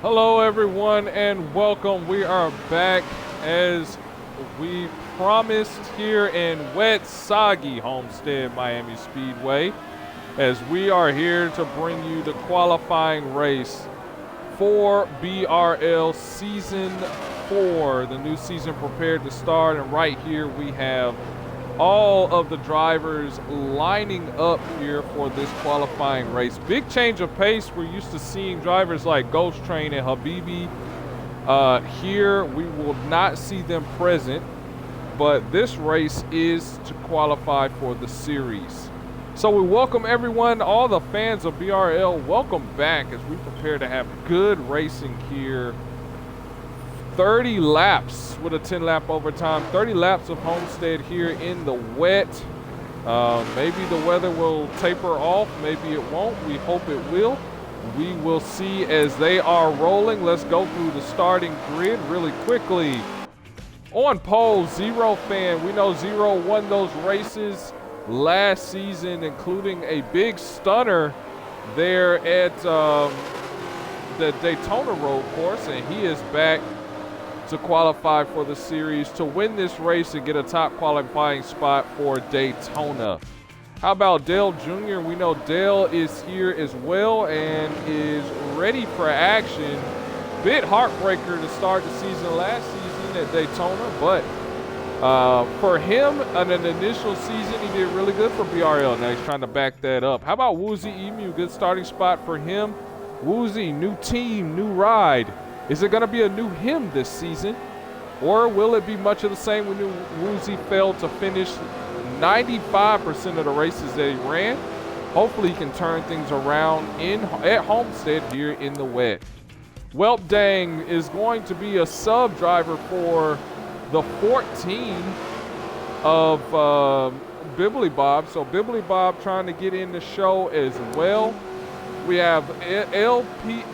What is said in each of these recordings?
Hello everyone and welcome. We are back as we promised here in wet, soggy Homestead, Miami Speedway, as we are here to bring you the qualifying race for BRL Season 4. The new season prepared to start, and right here we have all of the drivers lining up here for this qualifying race. Big change of pace. We're used to seeing drivers like Ghost Train and Habibi. Here we will not see them present, but this race is to qualify for the series. So we welcome everyone, all the fans of BRL, welcome back as we prepare to have good racing here. 30 laps with a 10-lap overtime, 30 laps of Homestead here in the wet. Maybe the weather will taper off, maybe it won't. We hope it will. We will see as they are rolling. Let's go through the starting grid really quickly. On pole, Zero Fan. We know Zero won those races last season, including a big stunner there at the Daytona road course, and he is back to qualify for the series to win this race and get a top qualifying spot for Daytona. How about Dale Jr.? We know Dale is here as well and is ready for action. Bit heartbreaker to start the season last season at Daytona, but for him, in an initial season, he did really good for BRL. Now he's trying to back that up. How about Woozy Emu? Good starting spot for him. Woozy, new team, new ride. Is it going to be a new him this season, or will it be much of the same when Woozy failed to finish 95% of the races that he ran? Hopefully he can turn things around at Homestead here in the wet. Welp Dang is going to be a sub driver for the 14 of Bibbly Bob. So Bibbly Bob trying to get in the show as well. We have LMP,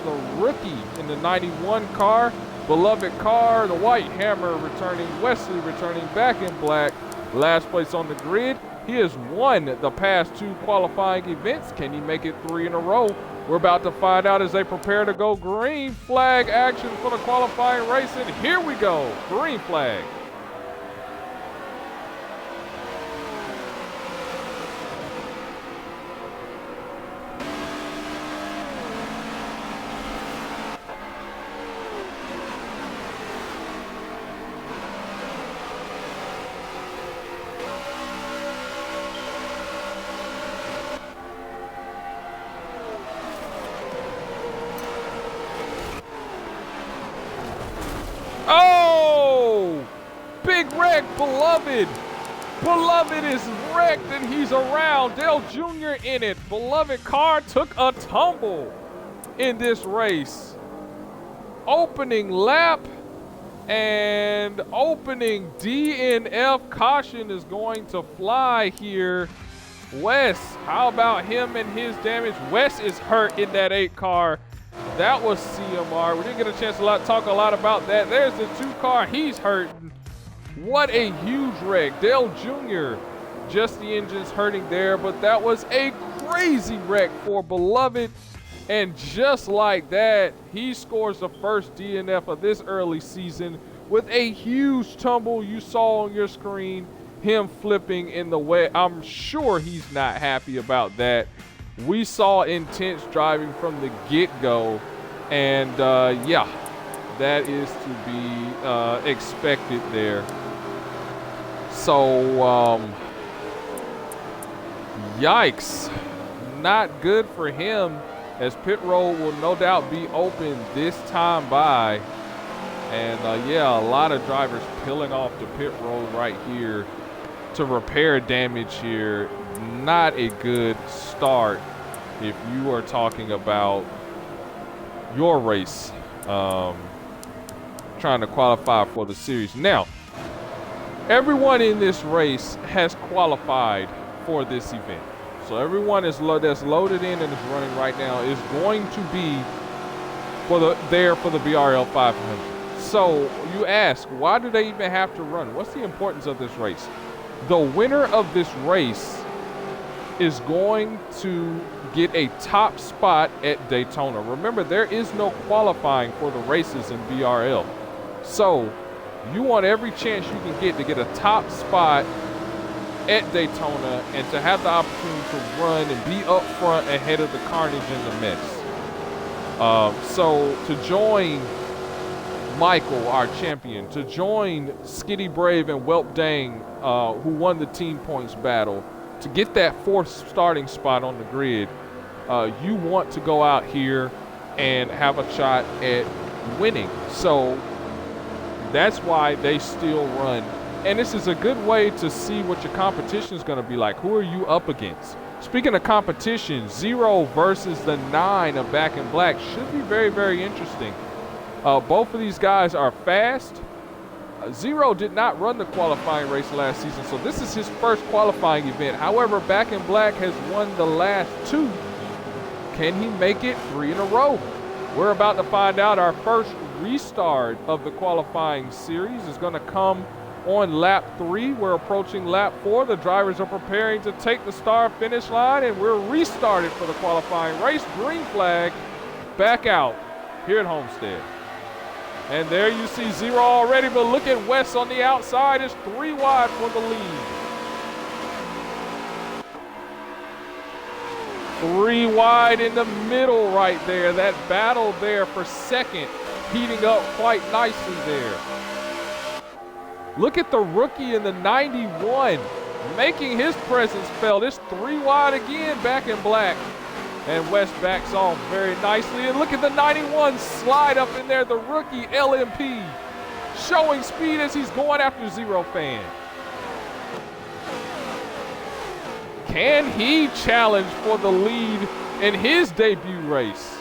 the rookie in the 91 car. Beloved car, the White Hammer returning. Wesley returning back in black. Last place on the grid. He has won the past 2 qualifying events. Can he make it 3 in a row? We're about to find out as they prepare to go green flag action for the qualifying race. And here we go, green flag. Oh! Big wreck, Beloved. Beloved is wrecked and he's around. Dale Jr. in it. Beloved car took a tumble in this race. Opening lap and opening DNF caution is going to fly here. Wes, how about him and his damage? Wes is hurt in that 8 car. That was CMR. We didn't get a chance to talk a lot about that. There's the 2 car. He's hurting. What a huge wreck. Dale Jr., just the engine's hurting there, but that was a crazy wreck for Beloved. And just like that, he scores the first DNF of this early season with a huge tumble. You saw on your screen him flipping in the wet. I'm sure he's not happy about that. We saw intense driving from the get-go, and yeah, that is to be expected there. So, yikes, not good for him, as pit road will no doubt be open this time by. And yeah, a lot of drivers peeling off the pit road right here to repair damage here. Not a good start if you are talking about your race, trying to qualify for the series. Now, everyone in this race has qualified for this event. So everyone that's loaded in and is running right now is going to be there for the BRL 500. So you ask, why do they even have to run? What's the importance of this race? The winner of this race is going to get a top spot at Daytona. Remember, there is no qualifying for the races in BRL. So you want every chance you can get a top spot at Daytona and to have the opportunity to run and be up front ahead of the carnage and the mess. So to join Michael, our champion, to join Skitty Brave and Welp Dang, who won the team points battle, to get that 4th starting spot on the grid, you want to go out here and have a shot at winning. So that's why they still run. And this is a good way to see what your competition is going to be like. Who are you up against? Speaking of competition, 0 versus the 9 of Back in Black should be very, very interesting. Both of these guys are fast. 0 did not run the qualifying race last season, so this is his first qualifying event. However, Back in Black has won the last 2. Can he make it 3 in a row? We're about to find out. Our first restart of the qualifying series is going to come on lap 3. We're approaching lap 4. The drivers are preparing to take the start finish line, and we're restarted for the qualifying race. Green flag, back out here at Homestead. And there you see 0 already, but look at Wes on the outside. It's 3 wide for the lead. 3 wide in the middle right there. That battle there for second, heating up quite nicely there. Look at the rookie in the 91 making his presence felt. It's 3 wide again, Back in Black. And West backs off very nicely. And look at the 91 slide up in there, the rookie LMP, showing speed as he's going after 0 fan. Can he challenge for the lead in his debut race?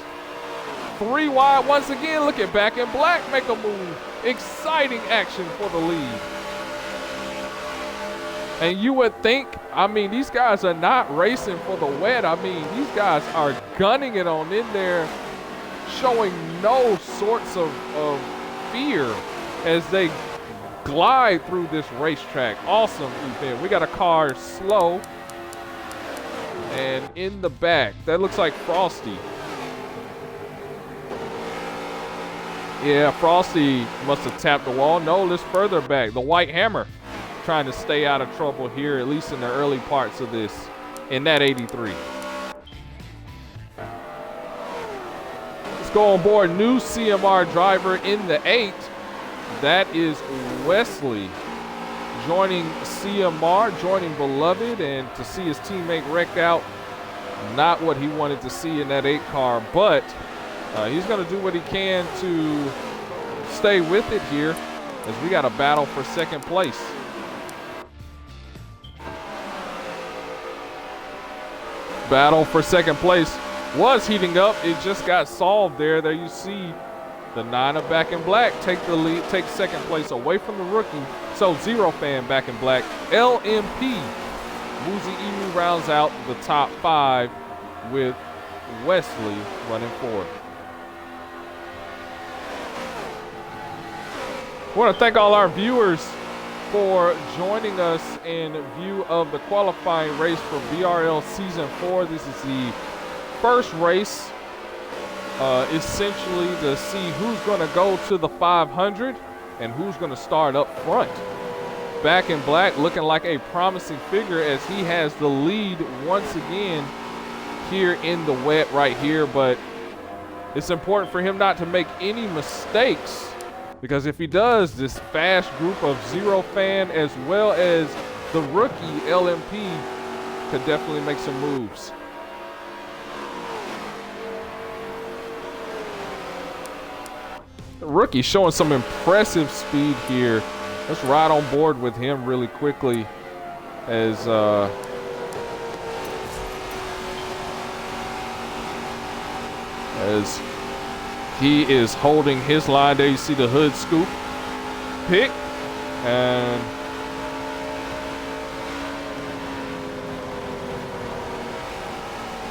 3 wide once again. Look at Back in Black make a move. Exciting action for the lead. And you would think, I mean, these guys are not racing for the wet. I mean, these guys are gunning it on in there, showing no sorts of fear as they glide through this racetrack. Awesome event. We got a car slow. And in the back, that looks like Frosty. Yeah, Frosty must have tapped the wall. No, it's further back. The White Hammer trying to stay out of trouble here, at least in the early parts of this, in that 83. Let's go on board. New CMR driver in the 8. That is Wesley joining CMR, joining Beloved, and to see his teammate wrecked out, not what he wanted to see in that 8 car, but he's going to do what he can to stay with it here as we got a battle for second place. Battle for second place was heating up. It just got solved there. There you see the 9 of Back in Black take the lead, take second place away from the rookie. So 0 fan Back in Black. LMP, Woozy Emu rounds out the top 5 with Wesley running forward. I want to thank all our viewers for joining us in view of the qualifying race for BRL Season 4. This is the first race, essentially to see who's going to go to the 500 and who's going to start up front. Back in Black looking like a promising figure as he has the lead once again here in the wet right here, but it's important for him not to make any mistakes, because if he does, this fast group of 0 fan as well as the rookie LMP could definitely make some moves. The rookie showing some impressive speed here. Let's ride on board with him really quickly as he is holding his line. There you see the hood scoop pick, and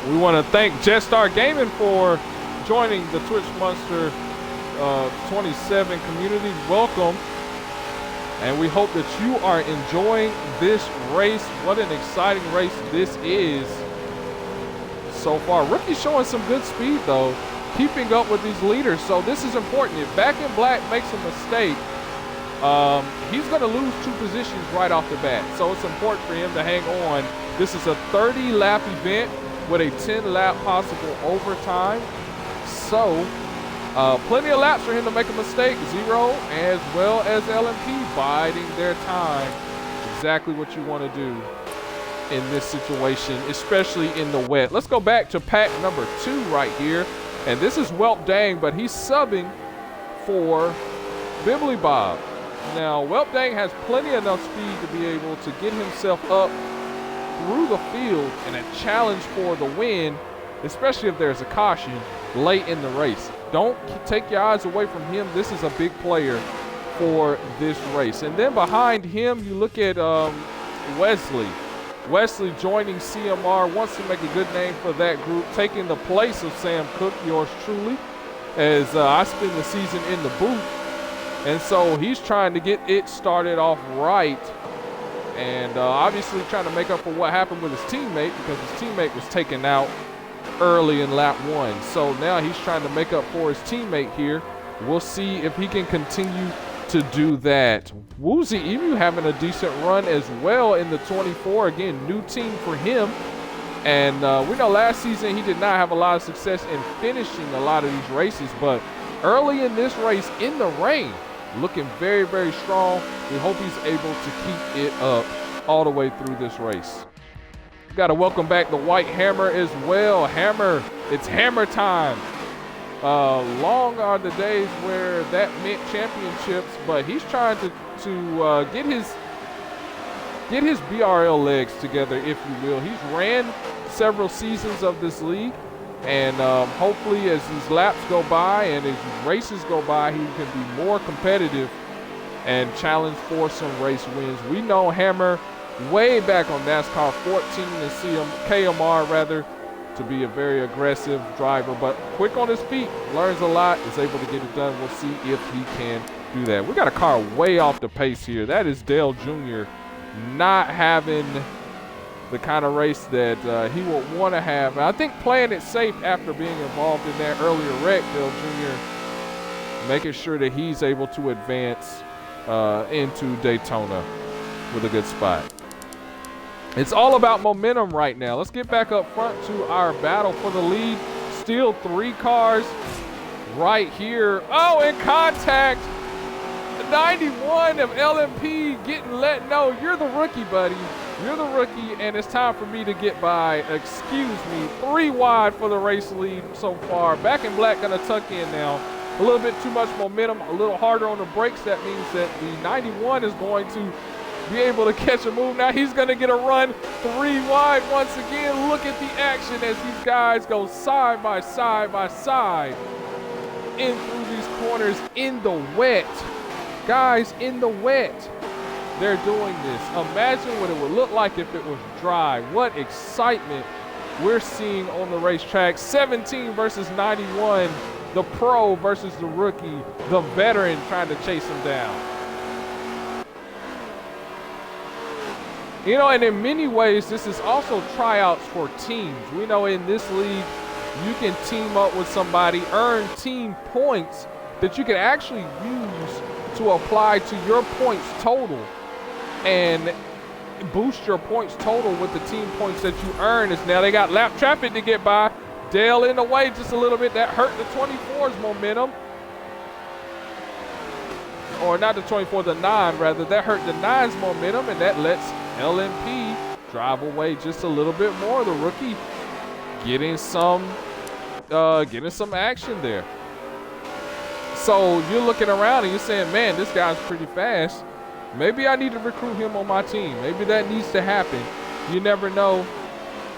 we want to thank Jetstar Gaming for joining the Twitch Monster27 community. Welcome, and we hope that you are enjoying this race. What an exciting race this is. so far. Rookie's showing some good speed, though, keeping up with these leaders. So this is important. If Back in Black makes a mistake, he's going to lose 2 positions right off the bat. So it's important for him to hang on. This is a 30-lap event with a 10-lap possible overtime. So plenty of laps for him to make a mistake. Zero as well as LMP biding their time. Exactly what you want to do in this situation, especially in the wet. Let's go back to pack number 2 right here. And this is Welp Dang, but he's subbing for Bibbly Bob. Now, Welp Dang has plenty enough speed to be able to get himself up through the field and a challenge for the win, especially if there's a caution late in the race. Don't take your eyes away from him. This is a big player for this race. And then behind him, you look at Wesley. Wesley joining CMR, wants to make a good name for that group, taking the place of Sam Cook, yours truly, as I spend the season in the booth. And so he's trying to get it started off right, and obviously trying to make up for what happened with his teammate, because his teammate was taken out early in lap 1. So now he's trying to make up for his teammate here. We'll see if he can continue to do that. Woozy Emu having a decent run as well in the 24. Again, new team for him. And we know last season he did not have a lot of success in finishing a lot of these races, but early in this race in the rain, looking very, very strong. We hope he's able to keep it up all the way through this race. Got to welcome back the White Hammer as well. Hammer, it's hammer time. Long are the days where that meant championships, but he's trying to get his BRL legs together, if you will. He's ran several seasons of this league, and hopefully as these laps go by and as these races go by, he can be more competitive and challenge for some race wins. We know Hammer way back on NASCAR 14 and KMR rather, to be a very aggressive driver, but quick on his feet, learns a lot, is able to get it done. We'll see if he can do that. We got a car way off the pace here. That is Dale Jr. not having the kind of race that he would want to have. And I think playing it safe after being involved in that earlier wreck, Dale Jr. making sure that he's able to advance into Daytona with a good spot. It's all about momentum right now. Let's get back up front to our battle for the lead. Still 3 cars right here. Oh, in contact. 91 of LMP getting let know, you're the rookie, buddy. You're the rookie, and it's time for me to get by. Excuse me. 3 wide for the race lead so far. Back in Black gonna tuck in now. A little bit too much momentum, a little harder on the brakes. That means that the 91 is going to be able to catch a move. Now he's going to get a run 3 wide once again. Look at the action as these guys go side by side by side in through these corners in the wet. Guys, in the wet, they're doing this. Imagine what it would look like if it was dry. What excitement we're seeing on the racetrack. 17 versus 91. The pro versus the rookie. The veteran trying to chase him down. You know, and in many ways, this is also tryouts for teams. We know in this league, you can team up with somebody, earn team points that you can actually use to apply to your points total and boost your points total with the team points that you earn. Is now they got lap traffic to get by. Dale in the way just a little bit. That hurt the 24's momentum. Or not the 24, the 9 rather. That hurt the 9's momentum, and that lets LMP drive away just a little bit more. The rookie getting some action there. So you're looking around and you're saying, man, this guy's pretty fast. Maybe I need to recruit him on my team. Maybe that needs to happen. You never know.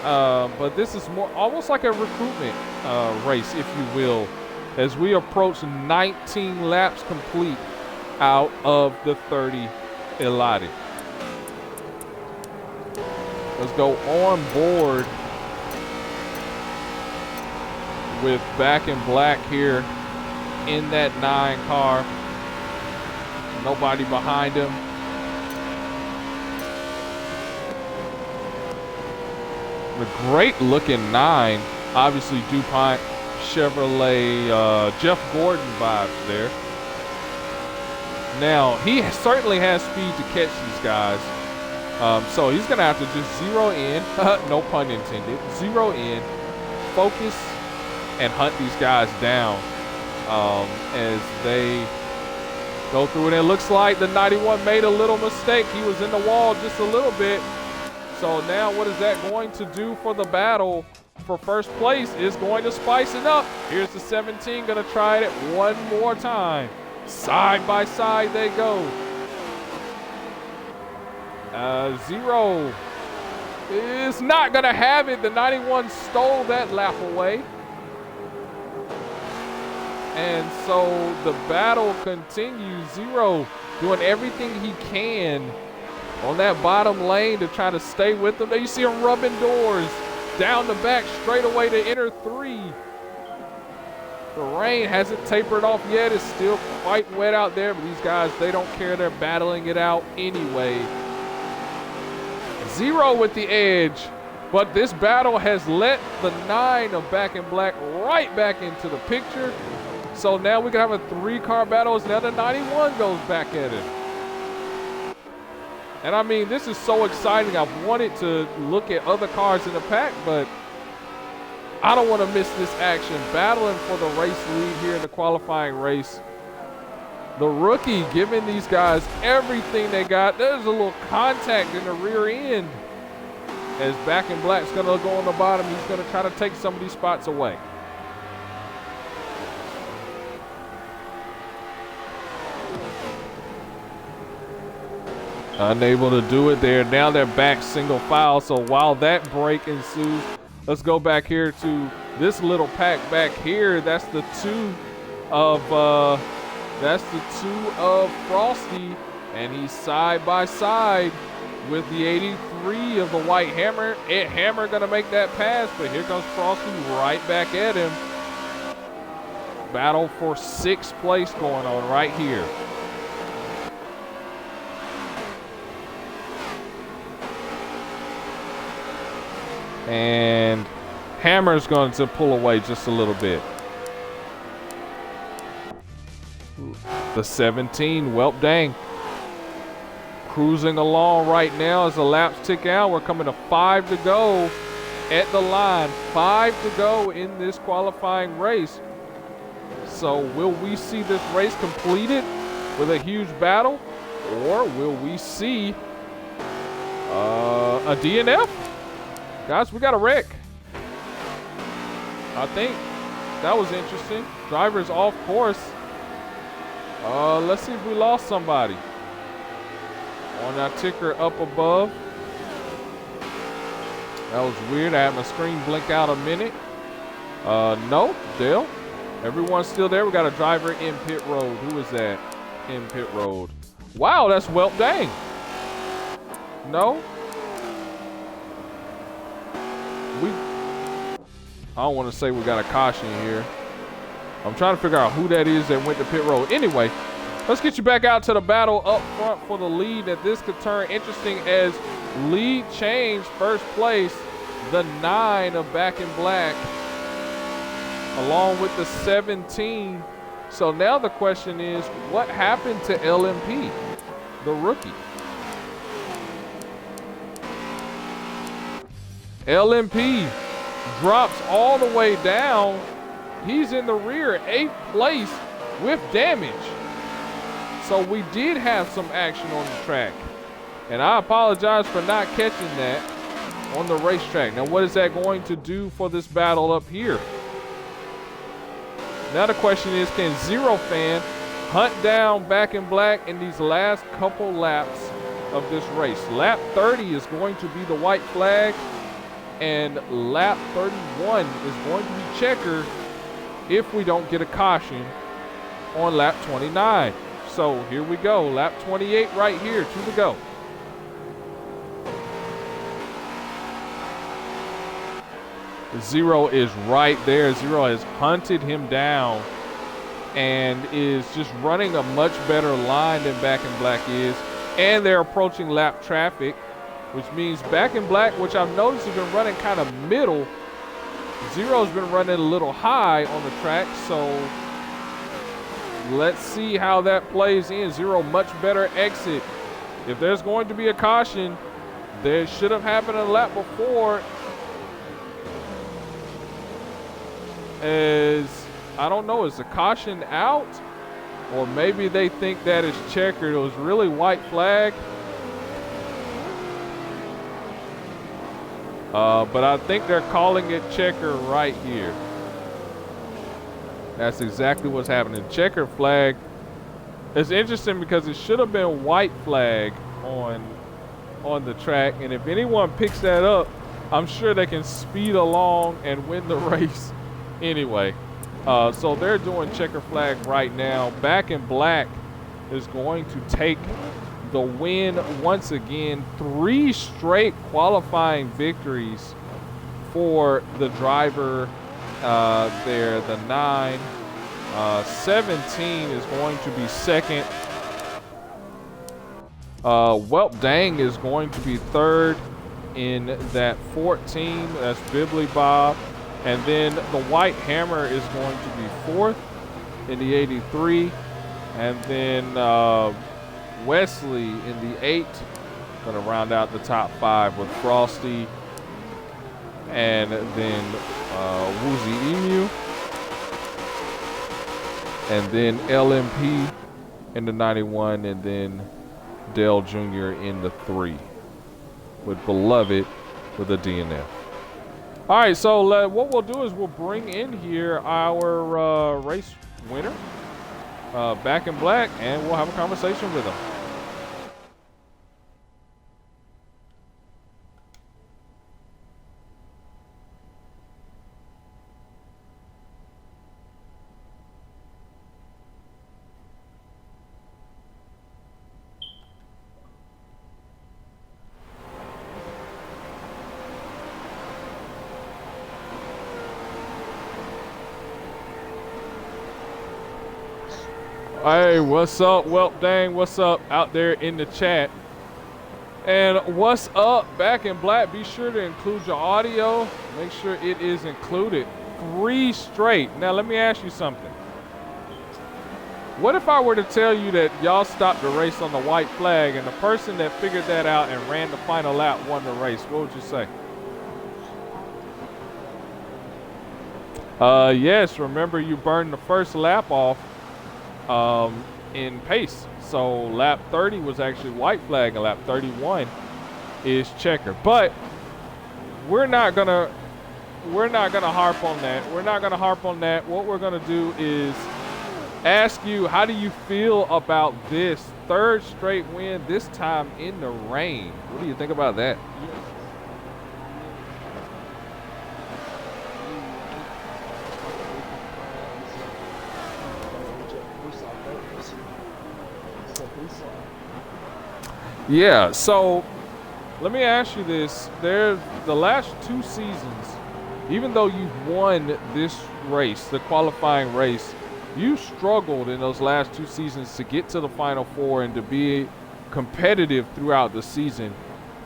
But this is more almost like a recruitment race, if you will, as we approach 19 laps complete out of the 30 allotted. Let's go on board with Back in Black here in that 9 car. Nobody behind him. The great looking 9 Obviously DuPont, Chevrolet, Jeff Gordon vibes there. Now, he certainly has speed to catch these guys. So he's going to have to just zero in, no pun intended, zero in, focus, and hunt these guys down as they go through it. It looks like the 91 made a little mistake. He was in the wall just a little bit. So now what is that going to do for the battle for first place? Is going to spice it up. Here's the 17 going to try it one more time. Side by side they go. Zero is not going to have it. The 91 stole that lap away. And so the battle continues. Zero doing everything he can on that bottom lane to try to stay with them. There you see him rubbing doors down the back straight away to enter 3. The rain hasn't tapered off yet. It's still quite wet out there, but these guys, they don't care. They're battling it out anyway. Zero with the edge, but this battle has let the 9 of Back in Black right back into the picture. So now we can have a 3-car battle as now the 91 goes back at it. And I mean, this is so exciting. I've wanted to look at other cars in the pack, but I don't want to miss this action. Battling for the race lead here in the qualifying race. The rookie giving these guys everything they got. There's a little contact in the rear end as Back in Black's going to go on the bottom. He's going to try to take some of these spots away. Unable to do it there. Now they're back single file. So while that break ensues, let's go back here to this little pack back here. That's the 2 of Frosty, and he's side by side with the 83 of the White Hammer. Hammer gonna make that pass, but here comes Frosty right back at him. Battle for 6th place going on right here. And Hammer's going to pull away just a little bit. The 17, well, dang. Cruising along right now as the laps tick out. We're coming to 5 to go at the line. 5 to go in this qualifying race. So will we see this race completed with a huge battle? Or will we see a DNF? Guys, we got a wreck. I think that was interesting. Driver's off course. Let's see if we lost somebody. On our ticker up above. That was weird. I had my screen blink out a minute. No, Dale. Everyone's still there. We got a driver in pit road. Who is that in pit road? Wow, that's well, dang. No. I don't want to say we got a caution here. I'm trying to figure out who that is that went to pit road. Anyway, let's get you back out to the battle up front for the lead. That this could turn interesting as lead change first place. The 9 of Back in Black along with the 17. So now the question is, what happened to LMP, the rookie? LMP drops all the way down. He's in the rear, 8th place with damage. So we did have some action on the track. And I apologize for not catching that on the racetrack. Now what is that going to do for this battle up here? Now the question is, can Zero Fan hunt down Back in Black in these last couple laps of this race? Lap 30 is going to be the white flag, and lap 31 is going to be checker if we don't get a caution on lap 29. So here we go, lap 28 right here, 2 to go. Zero is right there. Zero has hunted him down and is just running a much better line than Back in Black is. And they're approaching lap traffic, which means Back in Black, which I've noticed has been running kind of middle, Zero's been running a little high on the track, so let's see how that plays in. Zero, much better exit. If there's going to be a caution, there should have happened a lap before. I don't know, is the caution out? Or maybe they think that is checkered. It was really white flag. But I think they're calling it checker right here. That's exactly what's happening. Checker flag. It's interesting because it should have been white flag on the track. And if anyone picks that up, I'm sure they can speed along and win the race anyway. So they're doing checker flag right now. Back in Black is going to take the win once again. 3 straight qualifying victories for the driver there, the 9. 17 is going to be second. Welp Dang is going to be third in that 14. That's Bibbly Bob. And then the White Hammer is going to be fourth in the 83. And then Wesley in the 8. Going to round out the top 5 with Frosty. And then Woozy Emu. And then LMP in the 91. And then Dale Jr. in the 3. With Beloved with a DNF. All right, so what we'll do is we'll bring in here our race winner, Back in Black, and we'll have a conversation with him. Hey, what's up, Welp Dang? What's up out there in the chat? And what's up, Back in Black? Be sure to include your audio. Make sure it is included. 3 straight. Now, let me ask you something. What if I were to tell you that y'all stopped the race on the white flag and the person that figured that out and ran the final lap won the race? What would you say? Yes, remember you burned the first lap off in pace. So lap 30 was actually white flag and lap 31 is checker. But we're not gonna harp on that. We're not gonna harp on that. What we're gonna do is ask you, how do you feel about this 3rd straight win, this time in the rain? What do you think about that? Yeah, so let me ask you this. The last 2 seasons, even though you've won this race, the qualifying race, you struggled in those last 2 seasons to get to the Final 4 and to be competitive throughout the season.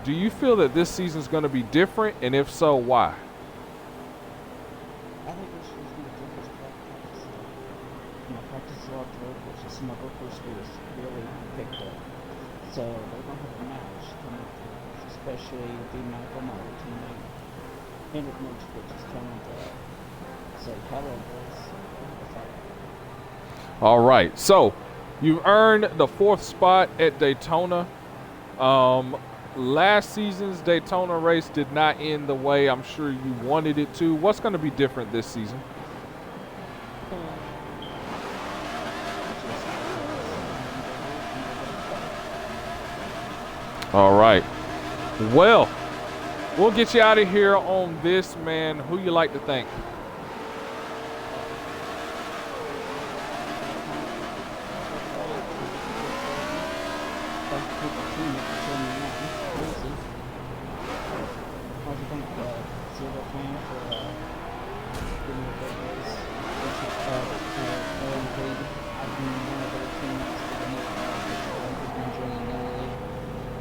Do you feel that this season is going to be different? And if so, why? I think this is going to be different practice. Practice a lot of which is some of our first was really picked up. So they're going to have a match coming through, especially with the Michael Martin teammate and with Mitch, which is coming through. So Hello Boys. All right, so you've earned the 4th spot at Daytona. Last season's Daytona race did not end the way I'm sure you wanted it to. What's going to be different this season? All right. Well, we'll get you out of here on this, man. Who you like to thank?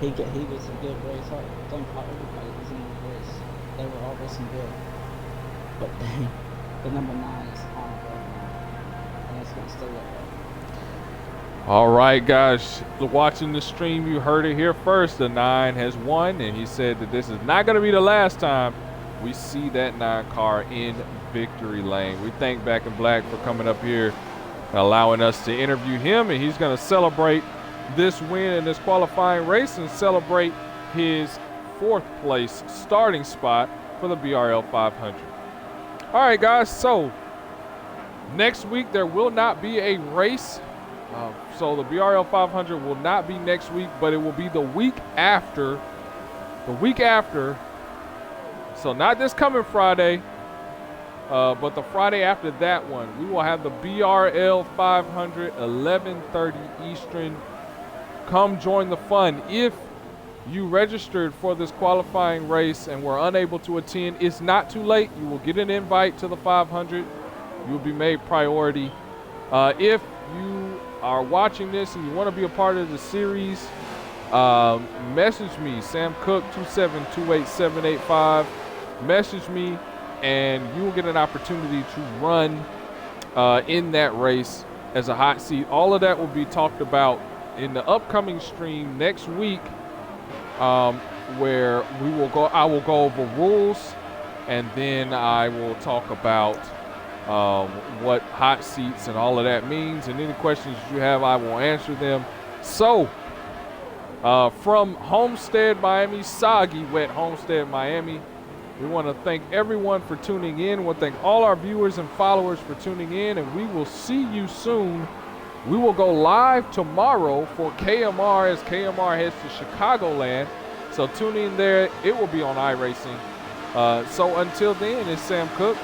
He was a good race. I think everybody was in the race. They were all racing good. but the number 9 is on right now, and it's gonna stay that way. All right, guys, watching the stream, you heard it here first. The 9 has won, and he said that this is not going to be the last time we see that 9 car in victory lane. We thank Back in Black for coming up here and allowing us to interview him, and he's going to celebrate this win in this qualifying race and celebrate his 4th place starting spot for the BRL 500. All right, guys, so next week there will not be a race. So the BRL 500 will not be next week, but it will be the week after. The week after. So not this coming Friday, but the Friday after that one. We will have the BRL 500, 11:30 Eastern. Come join the fun. If you registered for this qualifying race and were unable to attend, it's not too late. You will get an invite to the 500. You will be made priority. If you are watching this and you want to be a part of the series, message me, Sam Cook 2728785. Message me, and you will get an opportunity to run in that race as a hot seat. All of that will be talked about in the upcoming stream next week, where I will go over rules, and then I will talk about what hot seats and all of that means, and any questions you have, I will answer them. So, from Homestead, Miami, Soggy Wet Homestead, Miami, we want to thank everyone for tuning in. We want to thank all our viewers and followers for tuning in, and we will see you soon. We will go live tomorrow for KMR as KMR heads to Chicagoland. So tune in there. It will be on iRacing. So until then, it's Sam Cook.